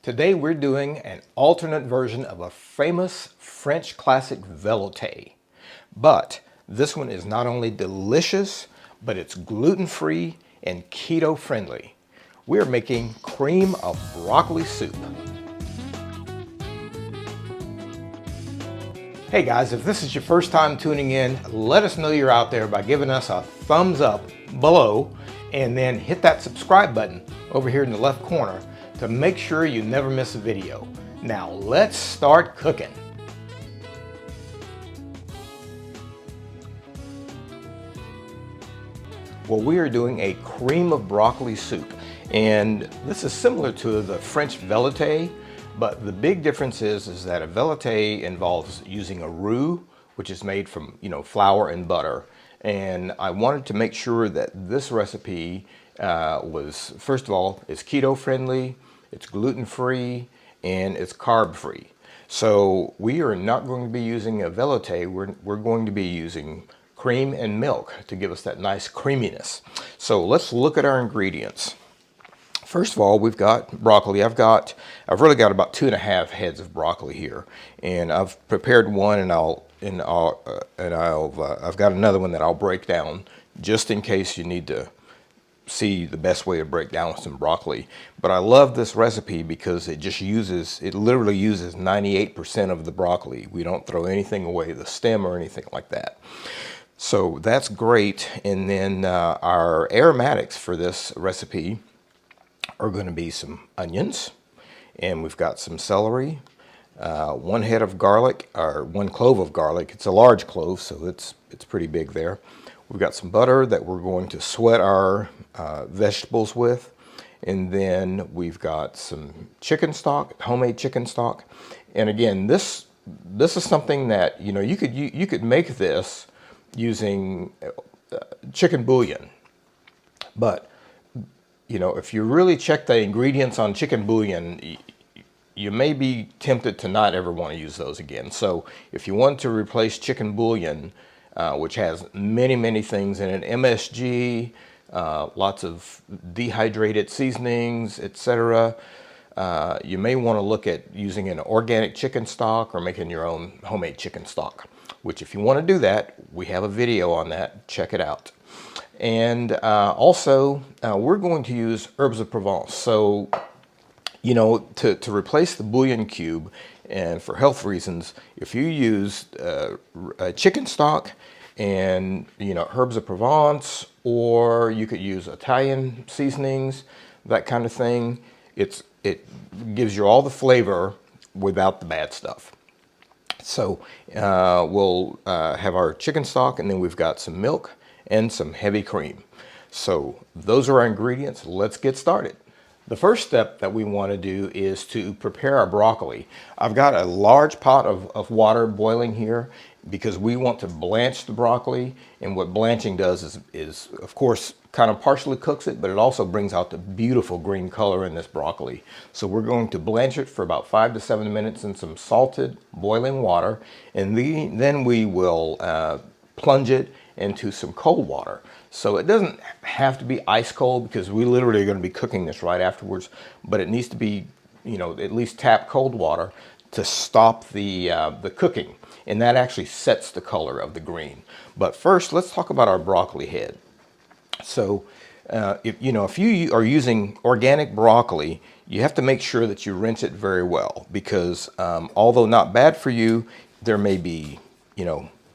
Today we're doing an alternate version of a famous French classic velouté. But this one is not only delicious, but it's gluten-free and keto-friendly. We're making cream of broccoli soup. Hey guys, if this is your first time tuning in, let us know you're out there by giving us a thumbs up below and then hit that subscribe button over here in the left corner to make sure you never miss a video. Now let's start cooking. Well, we are doing a cream of broccoli soup, and this is similar to the French velouté, but the big difference is that a velouté involves using a roux, which is made from flour and butter. And I wanted to make sure that this recipe was, first of all, it's keto friendly, it's gluten free, and it's carb free. So we are not going to be using a velouté. We're going to be using cream and milk to give us that nice creaminess. So let's look at our ingredients. First of all, we've got broccoli. I've really got about 2.5 heads of broccoli here, and I've prepared one, and I've got another one that I'll break down just in case you need to see the best way to break down some broccoli. But I love this recipe because it literally uses 98% of the broccoli. We don't throw anything away, the stem or anything like that. So that's great. And then our aromatics for this recipe are going to be some onions, and we've got some celery, 1 head of garlic, or 1 clove of garlic. It's a large clove, so it's pretty big there. We've got some butter that we're going to sweat our vegetables with, and then we've got some chicken stock, homemade chicken stock. And again, this is something that you could make this using chicken bouillon, but if you really check the ingredients on chicken bouillon, you may be tempted to not ever want to use those again. So if you want to replace chicken bouillon, which has many things in it, MSG, lots of dehydrated seasonings, etc., you may want to look at using an organic chicken stock or making your own homemade chicken stock, which if you want to do that, we have a video on that. Check it out. And also, we're going to use herbs of Provence. So, to replace the bouillon cube, and for health reasons, if you use chicken stock and herbs of Provence, or you could use Italian seasonings, that kind of thing, it gives you all the flavor without the bad stuff. So we'll have our chicken stock, and then we've got some milk and some heavy cream. So those are our ingredients. Let's get started. The first step that we want to do is to prepare our broccoli. I've got a large pot of water boiling here because we want to blanch the broccoli. And what blanching does is of course kind of partially cooks it, but it also brings out the beautiful green color in this broccoli. So we're going to blanch it for about 5 to 7 minutes in some salted boiling water, and then we will plunge it into some cold water. So it doesn't have to be ice cold because we literally are going to be cooking this right afterwards, but it needs to be, at least tap cold water to stop the cooking, and that actually sets the color of the green. But first, let's talk about our broccoli head. So if you are using organic broccoli, you have to make sure that you rinse it very well because although not bad for you, there may be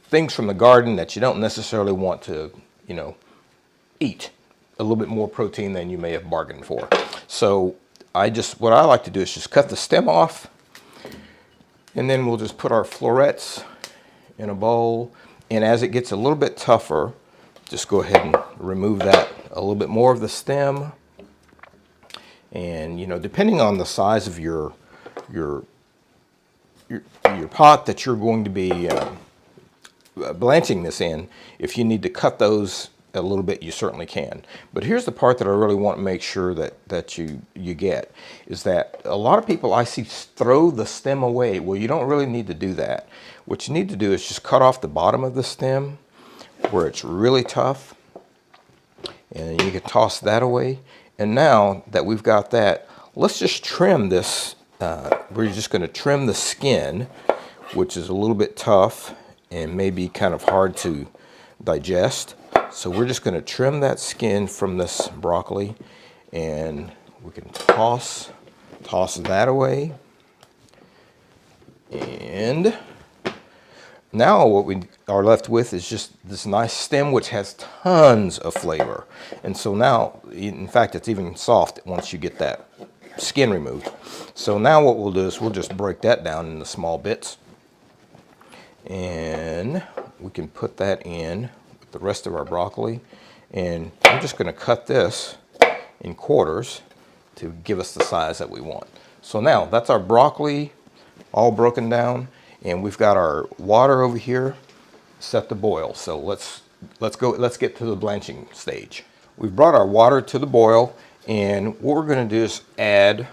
things from the garden that you don't necessarily want to, eat. A little bit more protein than you may have bargained for. So what I like to do is just cut the stem off, and then we'll just put our florets in a bowl. And as it gets a little bit tougher, just go ahead and remove that, a little bit more of the stem. And depending on the size of your pot that you're going to be blanching this in, if you need to cut those a little bit, you certainly can. But here's the part that I really want to make sure that you get, is that a lot of people I see throw the stem away. Well, you don't really need to do that. What you need to do is just cut off the bottom of the stem where it's really tough, and you can toss that away. And now that we've got that, let's just trim this we're just going to trim the skin, which is a little bit tough and maybe kind of hard to digest. So we're just going to trim that skin from this broccoli, and we can toss that away. And now what we are left with is just this nice stem, which has tons of flavor. And so now, in fact, it's even soft once you get that skin removed. So now what we'll do is we'll just break that down into small bits. And we can put that in with the rest of our broccoli. And I'm just going to cut this in quarters to give us the size that we want. So now that's our broccoli all broken down, and we've got our water over here set to boil. So let's get to the blanching stage. We've brought our water to the boil, and what we're going to do is add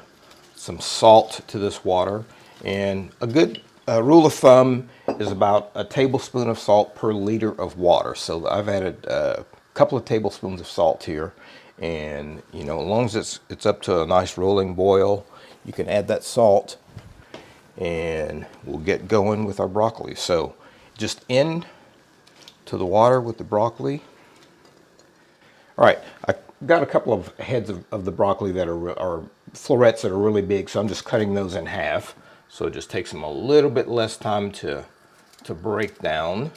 some salt to this water. And a good rule of thumb is about a tablespoon of salt per liter of water. So I've added a couple of tablespoons of salt here, and as long as it's up to a nice rolling boil, you can add that salt, and we'll get going with our broccoli. So just in to the water with the broccoli. All right, I got a couple of heads of the broccoli that are florets that are really big, so I'm just cutting those in half. So it just takes them a little bit less time to break down.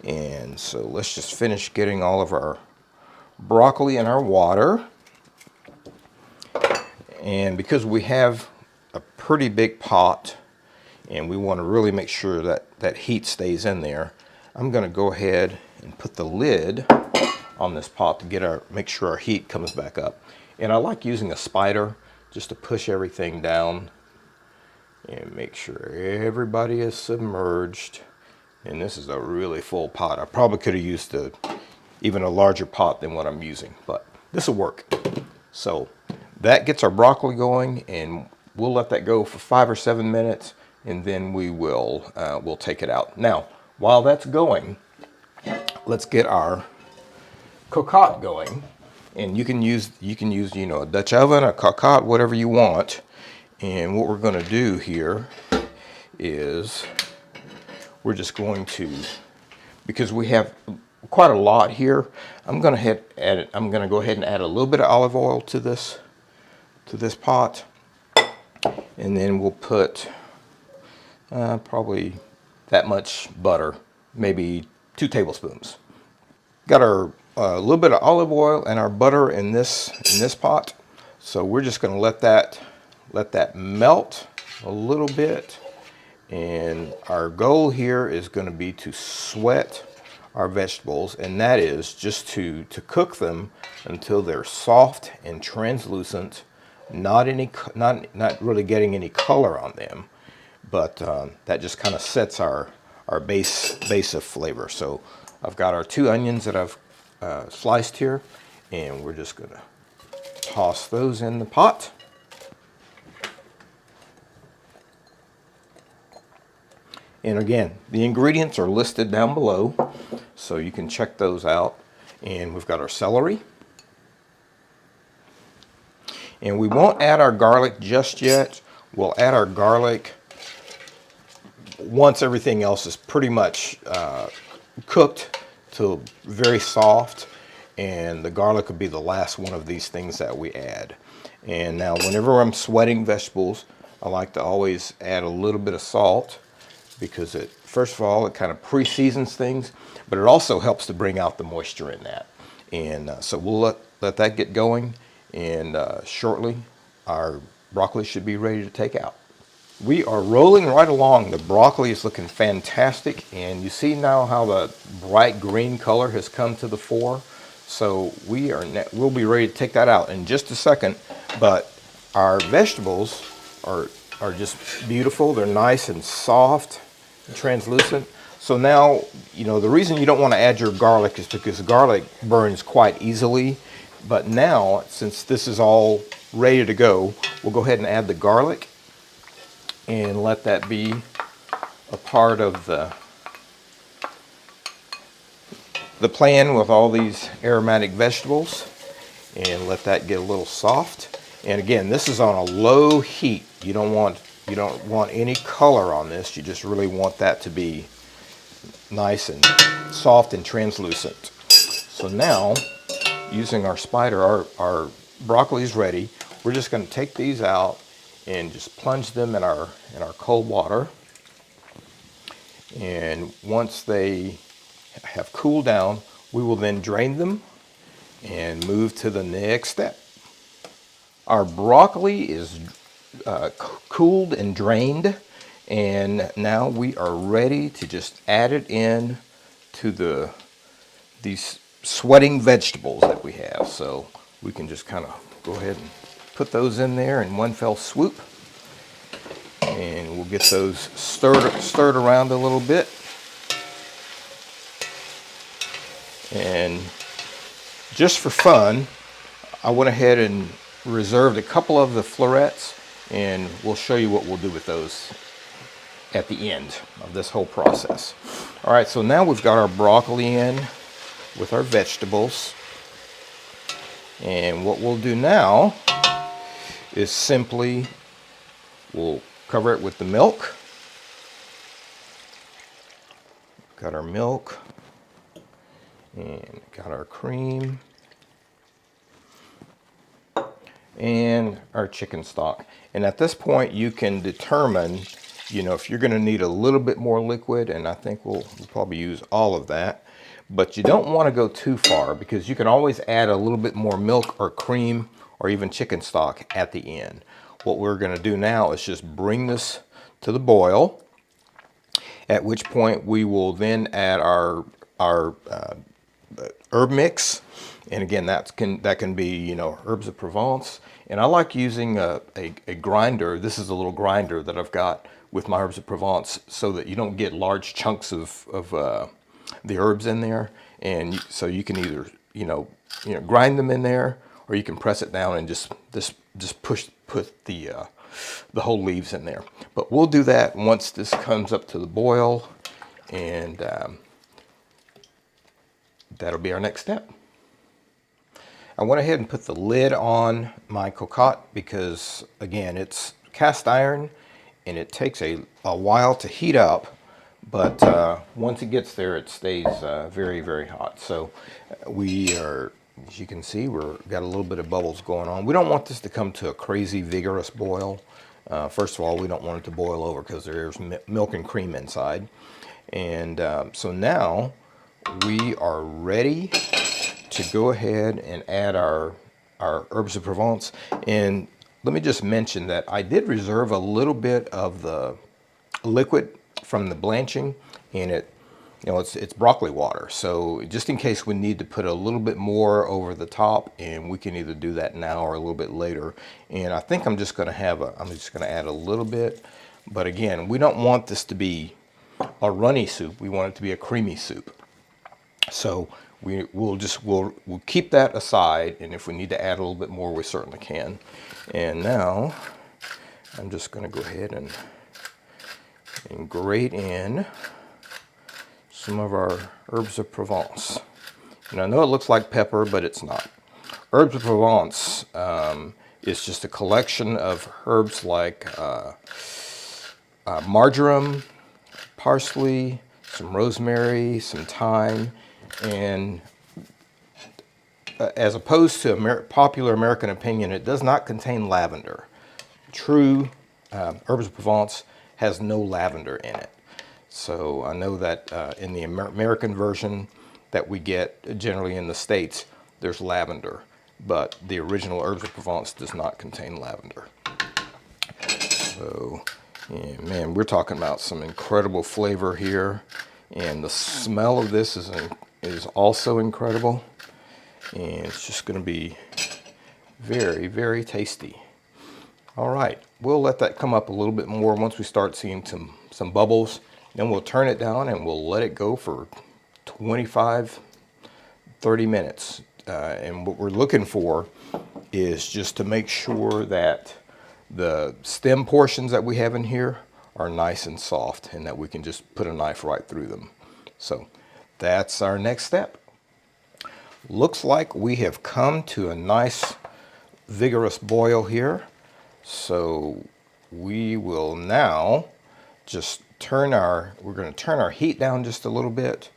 And so let's just finish getting all of our broccoli in our water. And because we have a pretty big pot and we want to really make sure that heat stays in there, I'm going to go ahead and put the lid on this pot to make sure our heat comes back up. And I like using a spider just to push everything down and make sure everybody is submerged. And this is a really full pot. I probably could have used even a larger pot than what I'm using, but this will work. So that gets our broccoli going, and we'll let that go for 5 or 7 minutes, and then we'll take it out. Now, while that's going, let's get our cocotte going. And you can use a Dutch oven, a cocotte, whatever you want. And what we're going to do here is we're just going to, because we have quite a lot here, I'm going to go ahead and add a little bit of olive oil to this pot, and then we'll put probably that much butter, maybe 2 tablespoons. Got our a little bit of olive oil and our butter in this pot, so we're just going to let that melt a little bit. And our goal here is going to be to sweat our vegetables, and that is just to cook them until they're soft and translucent, not really getting any color on them, but that just kind of sets our base of flavor. So I've got our 2 onions that I've sliced here, and we're just going to toss those in the pot. And again, the ingredients are listed down below, so you can check those out. And we've got our celery. And we won't add our garlic just yet. We'll add our garlic once everything else is pretty much cooked to very soft. And the garlic will be the last one of these things that we add. And now whenever I'm sweating vegetables, I like to always add a little bit of salt, because first of all, it kind of pre-seasons things, but it also helps to bring out the moisture in that. And so we'll let that get going, and shortly our broccoli should be ready to take out. We are rolling right along. The broccoli is looking fantastic, and you see now how the bright green color has come to the fore. So we'll be ready to take that out in just a second, but our vegetables are just beautiful. They're nice and soft, translucent. So now, the reason you don't want to add your garlic is because garlic burns quite easily. But now, since this is all ready to go, we'll go ahead and add the garlic and let that be a part of the plan with all these aromatic vegetables, and let that get a little soft. And again, this is on a low heat. You don't want any color on this. You just really want that to be nice and soft and translucent. So now, using our spider, our broccoli is ready. We're just going to take these out and just plunge them in our cold water. And once they have cooled down, we will then drain them and move to the next step. Our broccoli is cooled and drained, and now we are ready to just add it in to these sweating vegetables that we have. So we can just kind of go ahead and put those in there in one fell swoop, and we'll get those stirred around a little bit. And just for fun, I went ahead and reserved a couple of the florets, and we'll show you what we'll do with those at the end of this whole process. All right, so now we've got our broccoli in with our vegetables. And what we'll do now is simply we'll cover it with the milk. Got our milk and got our cream and our chicken stock. And at this point you can determine, you know, if you're going to need a little bit more liquid, and I think we'll probably use all of that. But you don't want to go too far, because you can always add a little bit more milk or cream or even chicken stock at the end. What we're going to do now is just bring this to the boil, at which point we will then add our herb mix. And again, that can be, you know, herbs of Provence. And I like using a grinder. This is a little grinder that I've got with my herbs of Provence, so that you don't get large chunks of the herbs in there. And so you can either, you know, grind them in there, or you can press it down and just put the whole leaves in there. But we'll do that once this comes up to the boil, and that'll be our next step. I went ahead and put the lid on my cocotte because, again, it's cast iron and it takes a while to heat up, but once it gets there, it stays very, very hot. So we are, as you can see, we've got a little bit of bubbles going on. We don't want this to come to a crazy vigorous boil. First of all, we don't want it to boil over because there's milk and cream inside. And so now we are ready to go ahead and add our herbs of Provence. And let me just mention that I did reserve a little bit of the liquid from the blanching, and it's broccoli water. So just in case we need to put a little bit more over the top, and we can either do that now or a little bit later. And I think I'm just going to add a little bit. But again, we don't want this to be a runny soup. We want it to be a creamy soup. So we'll keep that aside, and if we need to add a little bit more, we certainly can. And now I'm just going to go ahead and grate in some of our herbs of Provence. And I know it looks like pepper, but it's not. Herbs of Provence is just a collection of herbs like marjoram, parsley, some rosemary, some thyme, and as opposed to popular American opinion, it does not contain lavender. True herbs of Provence has no lavender in it. So I know that in the American version that we get generally in the States, there's lavender, but the original herbs of Provence does not contain lavender. So, yeah, man, we're talking about some incredible flavor here, and the smell of this is also incredible, and it's just going to be very, very tasty. All right, we'll let that come up a little bit more once we start seeing some bubbles. Then we'll turn it down and we'll let it go for 25, 30 minutes. And what we're looking for is just to make sure that the stem portions that we have in here are nice and soft, and that we can just put a knife right through them. So that's our next step. Looks like we have come to a nice vigorous boil here. So we will now just we're going to turn our heat down just a little bit,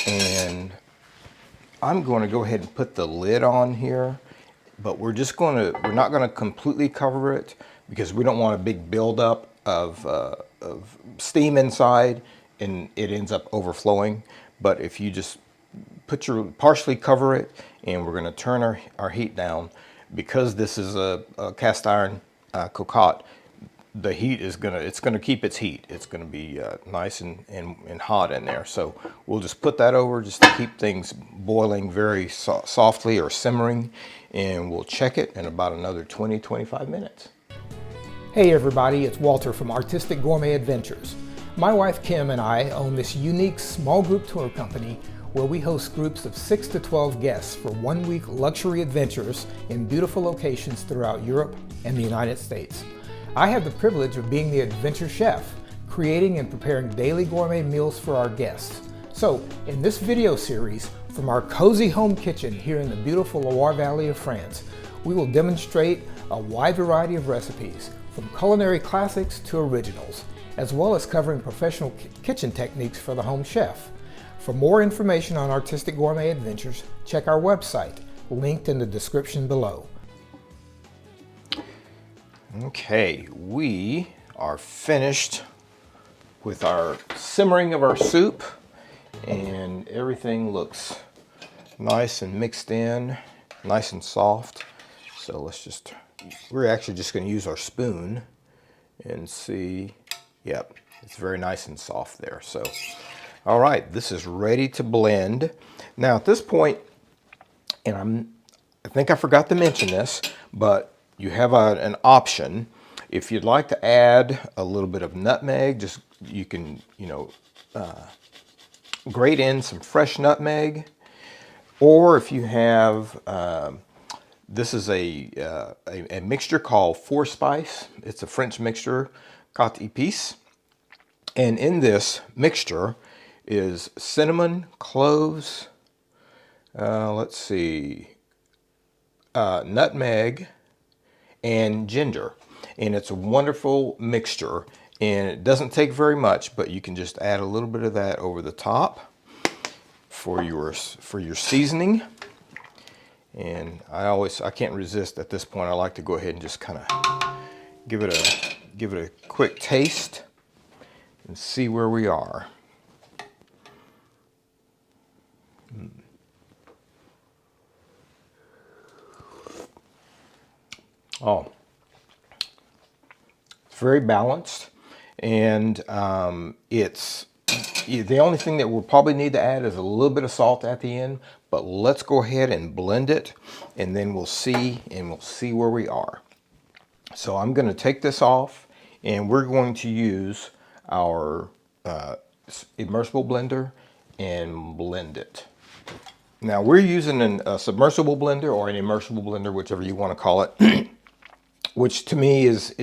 and I'm going to go ahead and put the lid on here, but we're not going to completely cover it because we don't want a big buildup of steam inside and it ends up overflowing. But if you just partially cover it, and we're going to turn our heat down, because this is a cast iron cocotte, the heat is it's gonna keep its heat. It's gonna be nice and hot in there. So we'll just put that over just to keep things boiling very softly or simmering, and we'll check it in about another 20-25 minutes. Hey everybody, it's Walter from Artistic Gourmet Adventures. My wife Kim and I own this unique small group tour company where we host groups of 6 to 12 guests for 1-week luxury adventures in beautiful locations throughout Europe and the United States. I have the privilege of being the adventure chef, creating and preparing daily gourmet meals for our guests. So, in this video series, from our cozy home kitchen here in the beautiful Loire Valley of France, we will demonstrate a wide variety of recipes, from culinary classics to originals, as well as covering professional kitchen techniques for the home chef. For more information on Artistic Gourmet Adventures, check our website, linked in the description below. Okay, we are finished with our simmering of our soup, and everything looks nice and mixed in, nice and soft. So we're actually just going to use our spoon and see. Yep, it's very nice and soft there. So, all right, this is ready to blend. Now at this point, and I think I forgot to mention this, but you have an option. If you'd like to add a little bit of nutmeg, you can grate in some fresh nutmeg, or if you have this is a mixture called 4-spice. It's a French mixture, quatre épices, and in this mixture is cinnamon, cloves, let's see, nutmeg, and ginger. And it's a wonderful mixture, and it doesn't take very much, but you can just add a little bit of that over the top for your seasoning. And I can't resist at this point. I like to go ahead and just kind of give it a quick taste and see where we are. Oh, it's very balanced, and it's the only thing that we'll probably need to add is a little bit of salt at the end. But let's go ahead and blend it, and then we'll see where we are. So I'm going to take this off, and we're going to use our Immersible Blender and blend it. Now we're using a submersible blender or an immersible blender, whichever you want to call it. Which to me is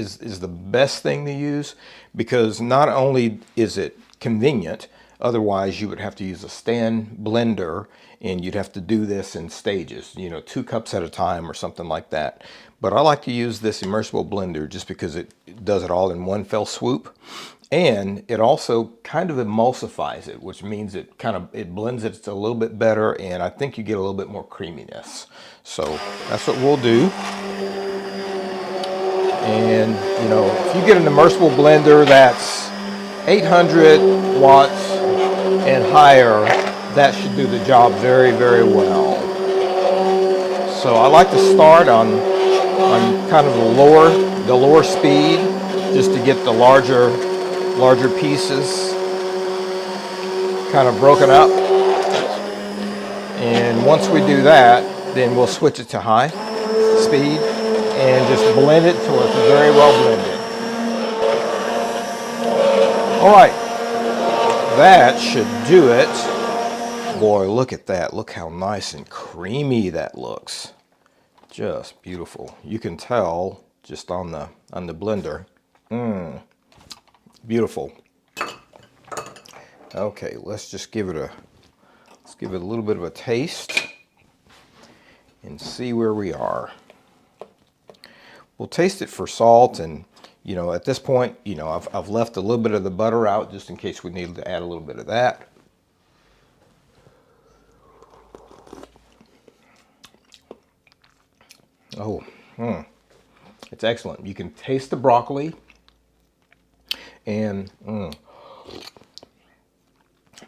the best thing to use, because not only is it convenient, otherwise you would have to use a stand blender and you'd have to do this in stages, 2 cups at a time or something like that. But I like to use this immersible blender just because it does it all in one fell swoop, and it also kind of emulsifies it, which means it blends it a little bit better, and I think you get a little bit more creaminess. So that's what we'll do. And if you get an immersible blender that's 800 watts and higher, that should do the job very, very well. So I like to start on kind of the lower speed, just to get the larger pieces kind of broken up. And once we do that, then we'll switch it to high speed and just blend it till it's very well blended. All right, that should do it. Boy, look at that. Look how nice and creamy that looks. Just beautiful. You can tell just on the blender. Beautiful. Okay, let's just give it a little bit of a taste and see where we are. We'll taste it for salt, and You know, at this point, you know, I've left a little bit of the butter out just in case we need to add a little bit of that. Oh, it's excellent. You can taste the broccoli, and you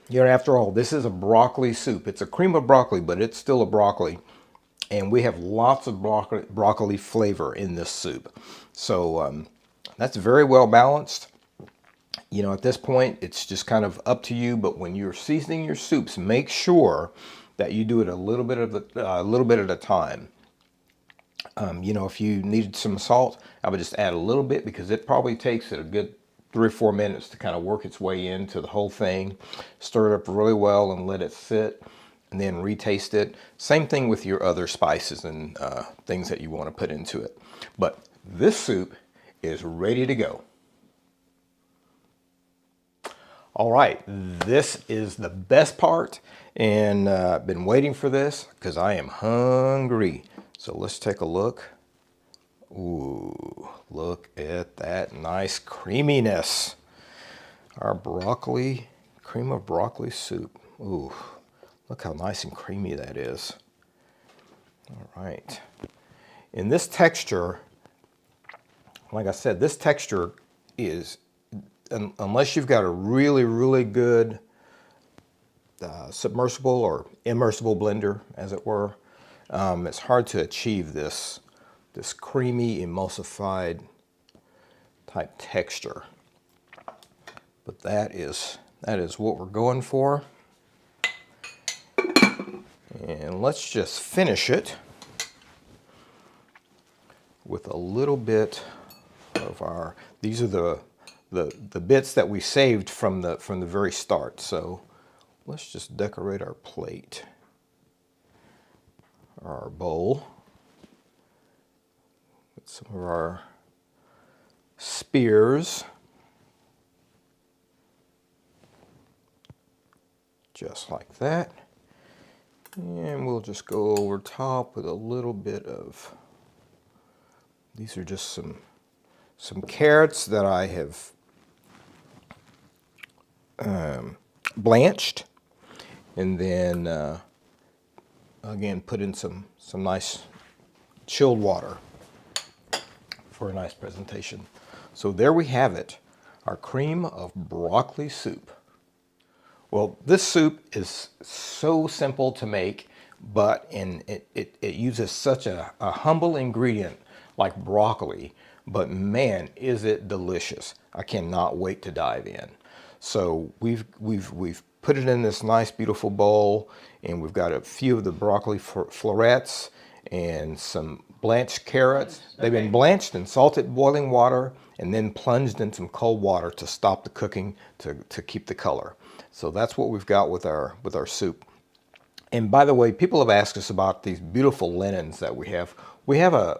know, after all, this is a broccoli soup. It's a cream of broccoli, but it's still a broccoli. And we have lots of broccoli flavor in this soup. So that's very well balanced. You know, at this point, it's just kind of up to you. But when you're seasoning your soups, make sure that you do it a little bit at a time. You know, if you needed some salt, I would just add a little bit, because it probably takes it a good 3 or 4 minutes to kind of work its way into the whole thing. Stir it up really well and let it sit, and then retaste it. Same thing with your other spices and things that you want to put into it. But this soup is ready to go. All right, this is the best part, and I've been waiting for this because I am hungry. So let's take a look. Ooh, look at that nice creaminess. Our broccoli, cream of broccoli soup. Ooh, look how nice and creamy that is. All right. In this texture, like I said, this texture is, unless you've got a really, really good submersible or immersible blender, as it were, it's hard to achieve this creamy, emulsified type texture. But that is what we're going for. And let's just finish it with a little bit of our, these are the bits that we saved from the very start. So let's just decorate our plate, our bowl, with some of our spears, just like that. And we'll just go over top with a little bit of, these are just some carrots that I have blanched, and then again put in some nice chilled water for a nice presentation. So there we have it, our cream of broccoli soup. Well, this soup is so simple to make, but it uses such a humble ingredient like broccoli, but man, is it delicious. I cannot wait to dive in. So we've put it in this nice beautiful bowl, and we've got a few of the broccoli florets and some blanched carrots. They've been blanched in salted boiling water and then plunged in some cold water to stop the cooking, to keep the color. So that's what we've got with our soup. And by the way, people have asked us about these beautiful linens that we have. We have an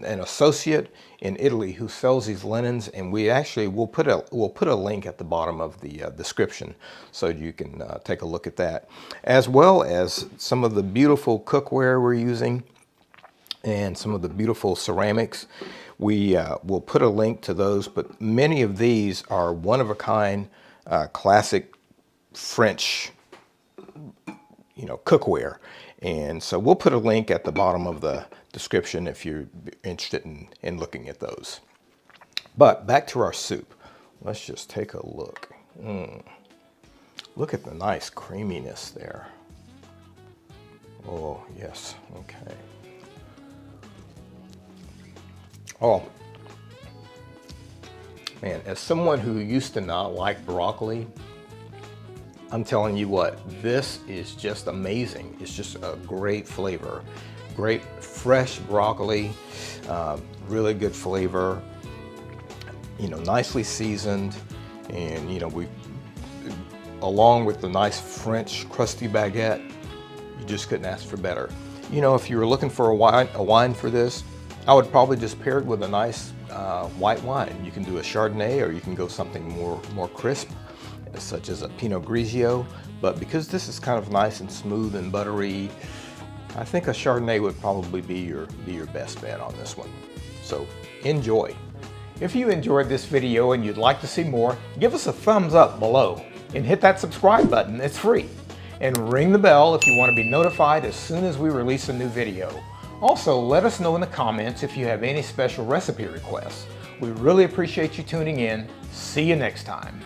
associate in Italy who sells these linens, and we'll put a link at the bottom of the description so you can take a look at that, as well as some of the beautiful cookware we're using and some of the beautiful ceramics. We will put a link to those, but many of these are one-of-a-kind classic French, cookware. And so we'll put a link at the bottom of the description if you're interested in looking at those. But back to our soup. Let's just take a look. Look at the nice creaminess there. Oh, yes. Okay. Oh, man, as someone who used to not like broccoli, I'm telling you what, this is just amazing. It's just a great flavor. Great fresh broccoli, really good flavor, nicely seasoned, and we, along with the nice French crusty baguette, you just couldn't ask for better. If you were looking for a wine for this, I would probably just pair it with a nice white wine. You can do a Chardonnay, or you can go something more crisp, such as a Pinot Grigio. But because this is kind of nice and smooth and buttery, I think a Chardonnay would probably be your best bet on this one. So Enjoy. If you enjoyed this video and you'd like to see more, give us a thumbs up below and hit that subscribe button. It's free. And ring the bell if you want to be notified as soon as we release a new video. Also, let us know in the comments if you have any special recipe requests. We really appreciate you tuning in. See you next time.